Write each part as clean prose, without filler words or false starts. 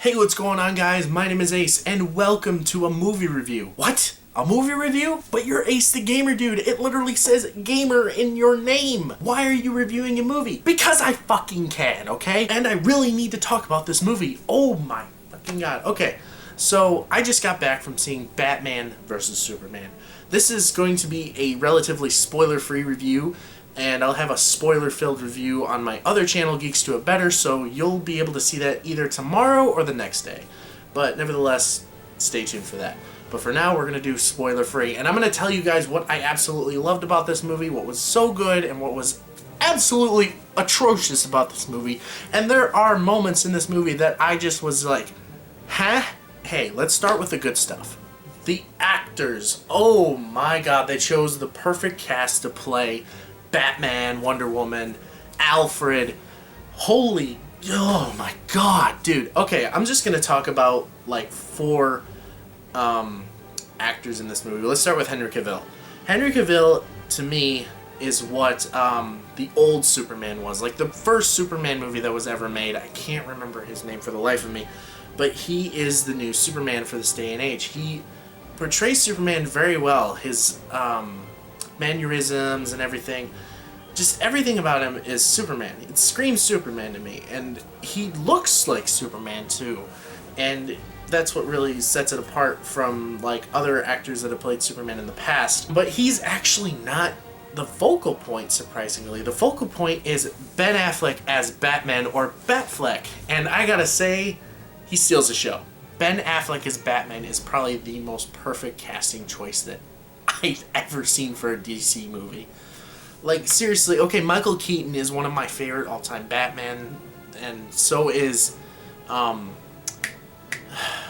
Hey, what's going on, guys? My name is Ace, and welcome to a movie review. What? A movie review? But you're Ace the Gamer, dude. It literally says gamer in your name. Why are you reviewing a movie? Because I fucking can, okay? And I really need to talk about this movie. Oh my fucking god. Okay, so I just got back from seeing Batman vs. Superman. This is going to be a relatively spoiler-free review, and I'll have a spoiler-filled review on my other channel, Geeks Do It Better, so you'll be able to see that either tomorrow or the next day. But nevertheless, stay tuned for that. But for now, we're going to do spoiler-free, and I'm going to tell you guys what I absolutely loved about this movie, what was so good, and what was absolutely atrocious about this movie. And there are moments in this movie that I just was like, huh? Hey, let's start with the good stuff. The actors, oh my god, they chose the perfect cast to play Batman, Wonder Woman, Alfred. Holy, oh my god, dude. Okay, I'm just gonna talk about like four actors in this movie. Let's start with Henry Cavill. Henry Cavill, to me, is what the old Superman was. Like the first Superman movie that was ever made. I can't remember his name for the life of me, but he is the new Superman for this day and age. He portrays Superman very well. His mannerisms and everything, just everything about him is Superman. It screams Superman to me, and he looks like Superman too, and that's what really sets it apart from like other actors that have played Superman in the past. But he's actually not the focal point, surprisingly. The focal point is Ben Affleck as Batman, or Batfleck, and I gotta say, he steals the show. Ben Affleck as Batman is probably the most perfect casting choice that I've ever seen for a DC movie. Like, seriously, okay, Michael Keaton is one of my favorite all-time Batman, and so is,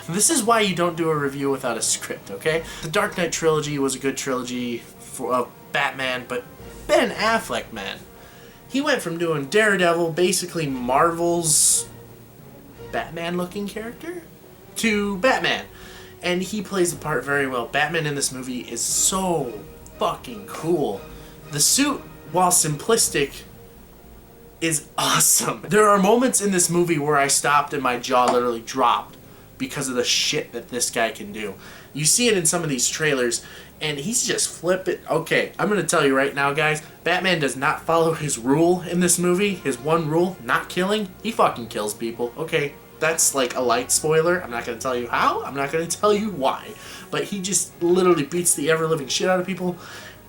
this is why you don't do a review without a script, okay? The Dark Knight trilogy was a good trilogy for Batman, but Ben Affleck, man, he went from doing Daredevil, basically Marvel's Batman-looking character, to Batman, and he plays the part very well. Batman in this movie is so fucking cool. The suit, while simplistic, is awesome. There are moments in this movie where I stopped and my jaw literally dropped because of the shit that this guy can do. You see it in some of these trailers, and he's just flipping. Okay, I'm going to tell you right now, guys, Batman does not follow his rule in this movie. His one rule, not killing. He fucking kills people. Okay, that's like a light spoiler. I'm not going to tell you how. I'm not going to tell you why. But he just literally beats the ever-living shit out of people,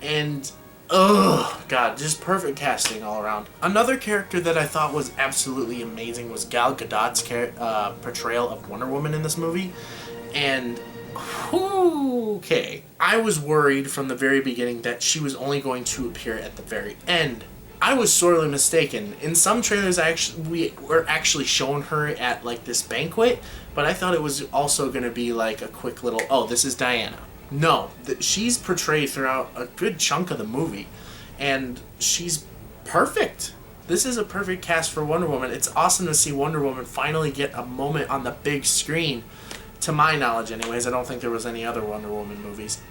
and oh god, just perfect casting all around. Another character that I thought was absolutely amazing was Gal Gadot's portrayal of Wonder Woman in this movie. And okay, I was worried from the very beginning that she was only going to appear at the very end. I was sorely mistaken. In some trailers, we were actually showing her at like this banquet, but I thought it was also going to be like a quick little, oh, this is Diana. No, she's portrayed throughout a good chunk of the movie, and she's perfect. This is a perfect cast for Wonder Woman. It's awesome to see Wonder Woman finally get a moment on the big screen. To my knowledge, anyways, I don't think there was any other Wonder Woman movies,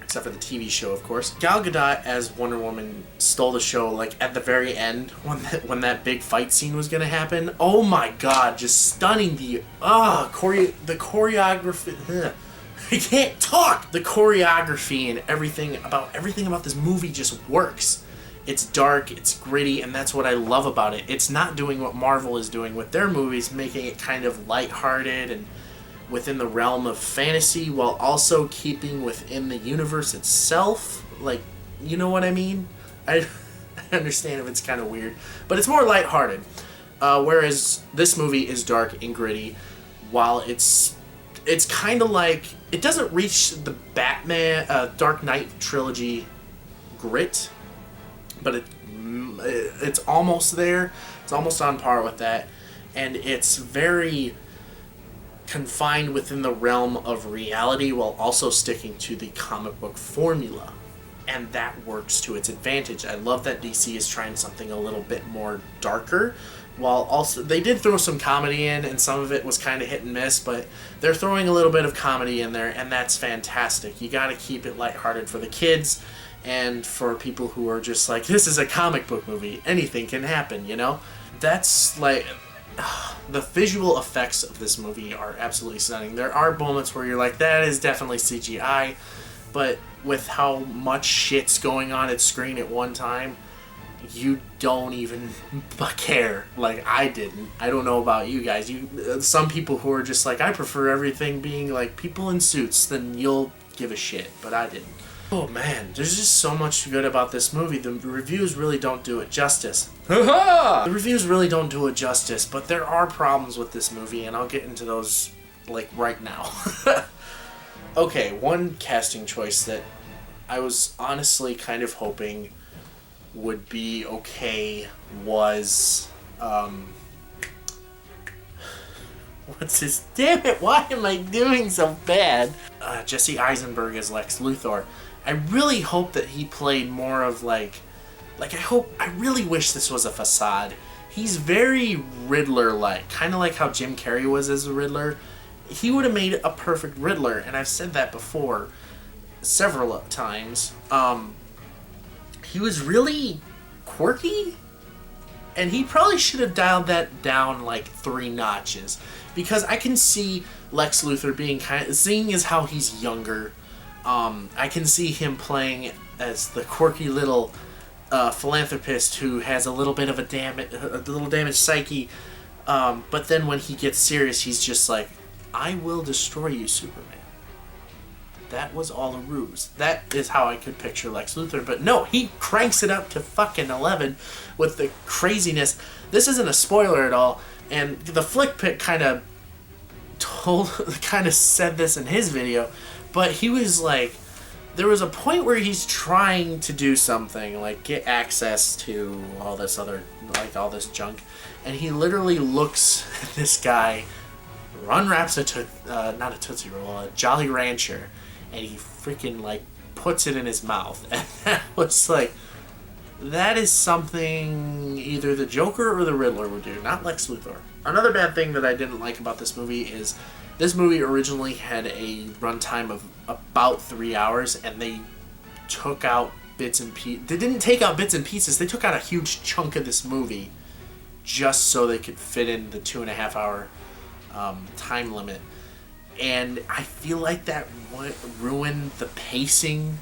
except for the TV show, of course. Gal Gadot as Wonder Woman stole the show, like, at the very end, when that big fight scene was gonna happen. Oh my god, just stunning. The choreography. Ugh. I can't talk! The choreography and everything about this movie just works. It's dark, it's gritty, and that's what I love about it. It's not doing what Marvel is doing with their movies, making it kind of lighthearted and within the realm of fantasy, while also keeping within the universe itself. Like, you know what I mean? I understand if it's kind of weird, but it's more lighthearted. Whereas this movie is dark and gritty, while it's kind of like, it doesn't reach the Batman Dark Knight trilogy grit, but it's almost there. It's almost on par with that, and it's very confined within the realm of reality while also sticking to the comic book formula, and that works to its advantage. I love that DC is trying something a little bit more darker, while also they did throw some comedy in, and some of it was kind of hit and miss, but they're throwing a little bit of comedy in there, and that's fantastic. You got to keep it lighthearted for the kids and for people who are just like, this is a comic book movie, anything can happen, you know? That's like, the visual effects of this movie are absolutely stunning. There are moments where you're like, that is definitely CGI, but with how much shit's going on at screen at one time, you don't even care. Like, I didn't. I don't know about you guys. Some people who are just like, I prefer everything being like people in suits, then you'll give a shit, but I didn't. Oh man, there's just so much good about this movie. The reviews really don't do it justice. The reviews really don't do it justice, but there are problems with this movie, and I'll get into those, like, right now. Okay, one casting choice that I was honestly kind of hoping would be okay was, what's his... Damn it, why am I doing so bad? Jesse Eisenberg as Lex Luthor. I really hope that he played more of I really wish this was a facade. He's very Riddler-like, kind of like how Jim Carrey was as a Riddler. He would have made a perfect Riddler, and I've said that before several times. He was really quirky, and he probably should have dialed that down like 3 notches, because I can see Lex Luthor being seeing as how he's younger. I can see him playing as the quirky little philanthropist who has a little bit of a little damaged psyche, but then when he gets serious, he's just like, I will destroy you, Superman. That was all a ruse. That is how I could picture Lex Luthor, but no, he cranks it up to fucking 11 with the craziness. This isn't a spoiler at all, and the Flick Pit kind of said this in his video, but he was like, there was a point where he's trying to do something, like get access to all this junk, and he literally looks at this guy, unwraps not a Tootsie Roll, a Jolly Rancher, and he freaking like puts it in his mouth, and that was like, that is something either the Joker or the Riddler would do, not Lex Luthor. Another bad thing that I didn't like about this movie is this movie originally had a runtime of about 3 hours, and they took out bits and pieces. They didn't take out bits and pieces. They took out a huge chunk of this movie just so they could fit in the 2.5 hour time limit. And I feel like that ruined the pacing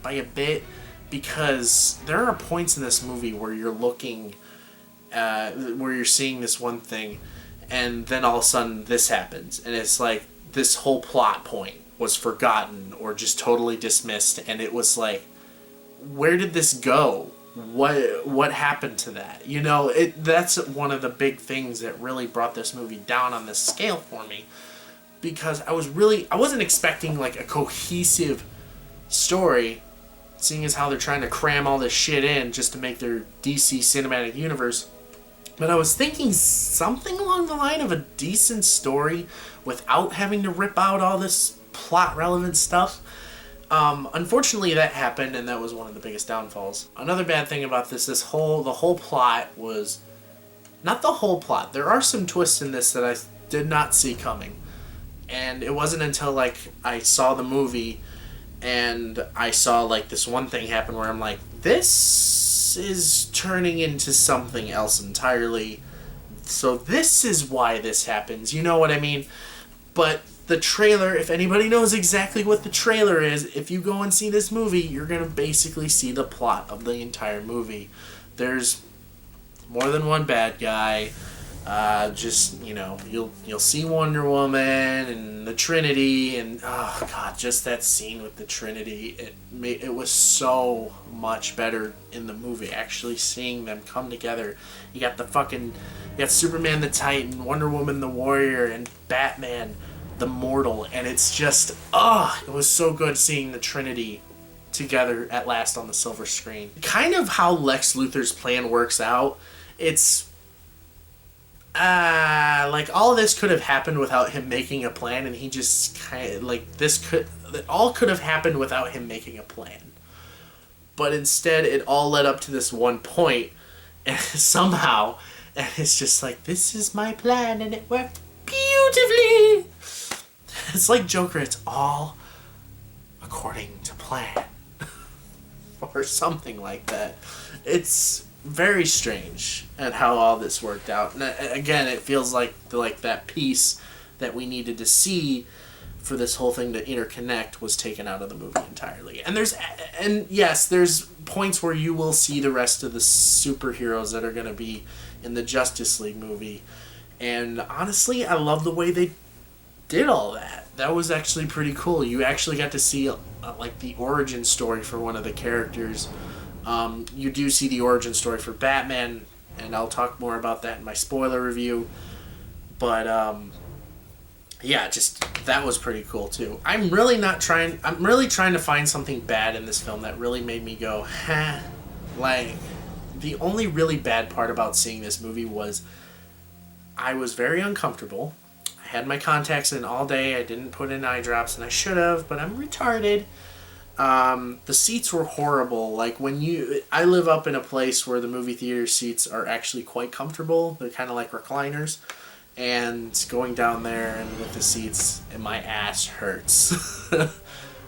by a bit, because there are points in this movie where you're looking, where you're seeing this one thing, and then all of a sudden this happens, and it's like this whole plot point was forgotten or just totally dismissed, and it was like, where did this go? What happened to that? You know, that's one of the big things that really brought this movie down on this scale for me, because I wasn't expecting like a cohesive story, seeing as how they're trying to cram all this shit in just to make their DC cinematic universe. But I was thinking something along the line of a decent story without having to rip out all this plot relevant stuff. Unfortunately that happened, and that was one of the biggest downfalls. Another bad thing about the whole plot was, not the whole plot, there are some twists in this that I did not see coming. And it wasn't until like I saw the movie and I saw like this one thing happen where I'm like, this is turning into something else entirely. So this is why this happens. You know what I mean? But the trailer, if anybody knows exactly what the trailer is, if you go and see this movie, you're going to basically see the plot of the entire movie. There's more than one bad guy. Just, you know, you'll see Wonder Woman and the Trinity, and oh god, just that scene with the Trinity, it was so much better in the movie, actually seeing them come together. You got Superman the Titan, Wonder Woman the Warrior, and Batman the Mortal, and it's just, it was so good seeing the Trinity together at last on the silver screen. Kind of how Lex Luthor's plan works out, it's like all of this could have happened without him making a plan, and he just kind of like it all could have happened without him making a plan. But instead, it all led up to this one point, and somehow, and it's just like, this is my plan, and it worked beautifully. It's like Joker. It's all according to plan, or something like that. It's very strange at how all this worked out. And again, it feels like that piece that we needed to see for this whole thing to interconnect was taken out of the movie entirely. And yes, there's points where you will see the rest of the superheroes that are going to be in the Justice League movie. And honestly, I love the way they did all that. That was actually pretty cool. You actually got to see like the origin story for one of the characters. You do see the origin story for Batman, and I'll talk more about that in my spoiler review. But yeah, just that was pretty cool too. I'm really trying to find something bad in this film that really made me go, huh. Like, the only really bad part about seeing this movie was I was very uncomfortable. I had my contacts in all day. I didn't put in eye drops, and I should have, but I'm retarded. The seats were horrible. Like, I live up in a place where the movie theater seats are actually quite comfortable. They're kind of like recliners. And going down there and with the seats, and my ass hurts.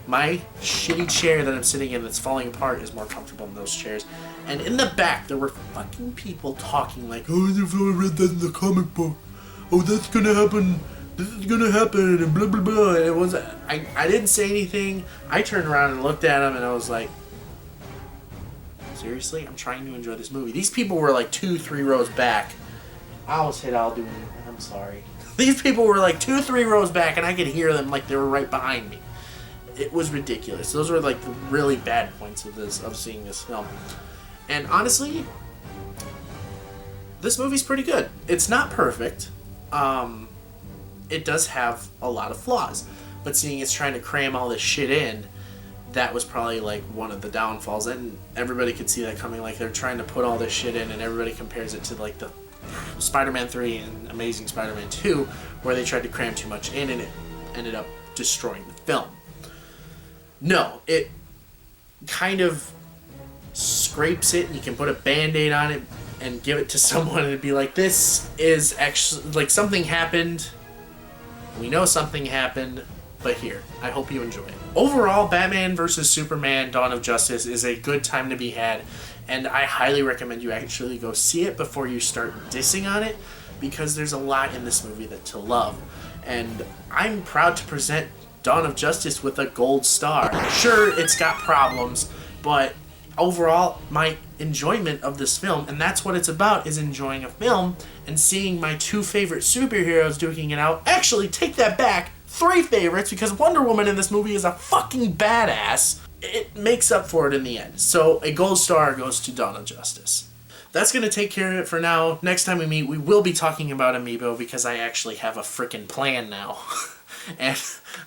My shitty chair that I'm sitting in that's falling apart is more comfortable than those chairs. And in the back, there were fucking people talking like, oh, I read that in the comic book. Oh, that's gonna happen. This is gonna happen, and blah, blah, blah. And it was, I didn't say anything. I turned around and looked at him, and I was like, seriously? I'm trying to enjoy this movie. These people were like 2-3 rows back. I almost hit Aldu. I'm sorry. These people were like 2-3 rows back, and I could hear them like they were right behind me. It was ridiculous. Those were like the really bad points of seeing this film. And honestly, this movie's pretty good. It's not perfect. It does have a lot of flaws. But seeing it's trying to cram all this shit in, that was probably like one of the downfalls. And everybody could see that coming. Like, they're trying to put all this shit in, and everybody compares it to like the Spider-Man 3 and Amazing Spider-Man 2, where they tried to cram too much in, and it ended up destroying the film. No, it kind of scrapes it, and you can put a Band-Aid on it and give it to someone, and it'd be like, this is actually, like, something happened. We know something happened, but here, I hope you enjoy it. Overall, Batman vs. Superman Dawn of Justice is a good time to be had, and I highly recommend you actually go see it before you start dissing on it, because there's a lot in this movie to love. And I'm proud to present Dawn of Justice with a gold star. Sure, it's got problems, but overall, my enjoyment of this film, and that's what it's about, is enjoying a film and seeing my two favorite superheroes duking it out. Actually, take that back, 3 favorites, because Wonder Woman in this movie is a fucking badass. It makes up for it in the end. So a gold star goes to Dawn of Justice. That's going to take care of it for now. Next time we meet, we will be talking about Amiibo, because I actually have a freaking plan now. And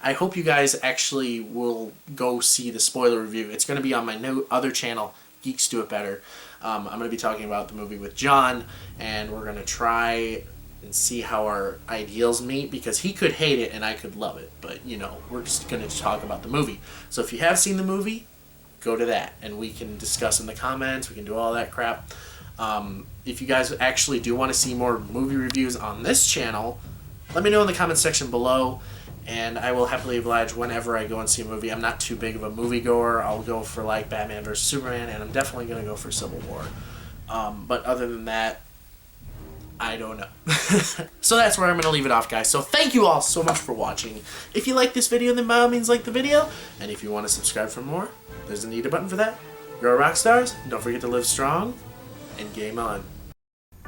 I hope you guys actually will go see the spoiler review. It's going to be on my new other channel, Geeks Do It Better. I'm going to be talking about the movie with John, and we're going to try and see how our ideals meet, because he could hate it and I could love it. But, you know, we're just going to talk about the movie. So if you have seen the movie, go to that, and we can discuss in the comments. We can do all that crap. If you guys actually do want to see more movie reviews on this channel, let me know in the comments section below, and I will happily oblige whenever I go and see a movie. I'm not too big of a moviegoer. I'll go for like Batman vs. Superman, and I'm definitely going to go for Civil War. But other than that, I don't know. So that's where I'm going to leave it off, guys. So thank you all so much for watching. If you like this video, then by all means like the video. And if you want to subscribe for more, there's a need button for that. You're rock stars. Don't forget to live strong, and game on.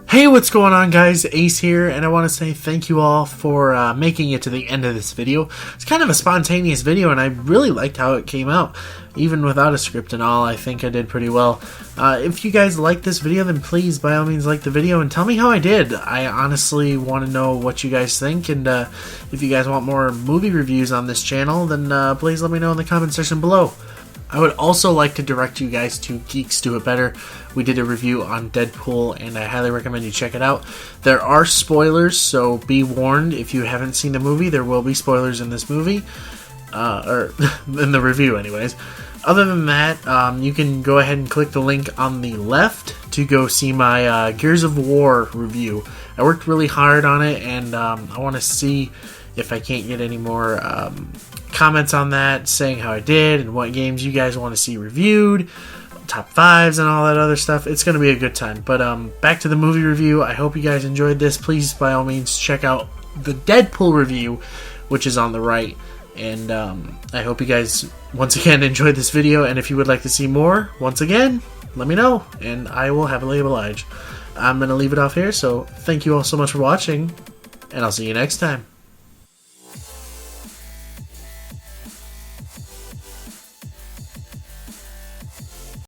Hey, what's going on, guys? Ace here, and I want to say thank you all for making it to the end of this video. It's kind of a spontaneous video, and I really liked how it came out. Even without a script and all, I think I did pretty well. If you guys like this video, then please, by all means, like the video and tell me how I did. I honestly want to know what you guys think, and if you guys want more movie reviews on this channel, then please let me know in the comment section below. I would also like to direct you guys to Geeks Do It Better. We did a review on Deadpool, and I highly recommend you check it out. There are spoilers, so be warned. If you haven't seen the movie, there will be spoilers in this movie. Or in the review, anyways. Other than that, you can go ahead and click the link on the left to go see my Gears of War review. I worked really hard on it, and I want to see if I can't get any more comments on that, saying how I did and what games you guys want to see reviewed. top 5s and all that other stuff. It's going to be a good time. But back to the movie review. I hope you guys enjoyed this. Please, by all means, check out the Deadpool review, which is on the right. And I hope you guys, once again, enjoyed this video. And if you would like to see more, once again, let me know. And I will happily oblige. I'm going to leave it off here. So thank you all so much for watching. And I'll see you next time.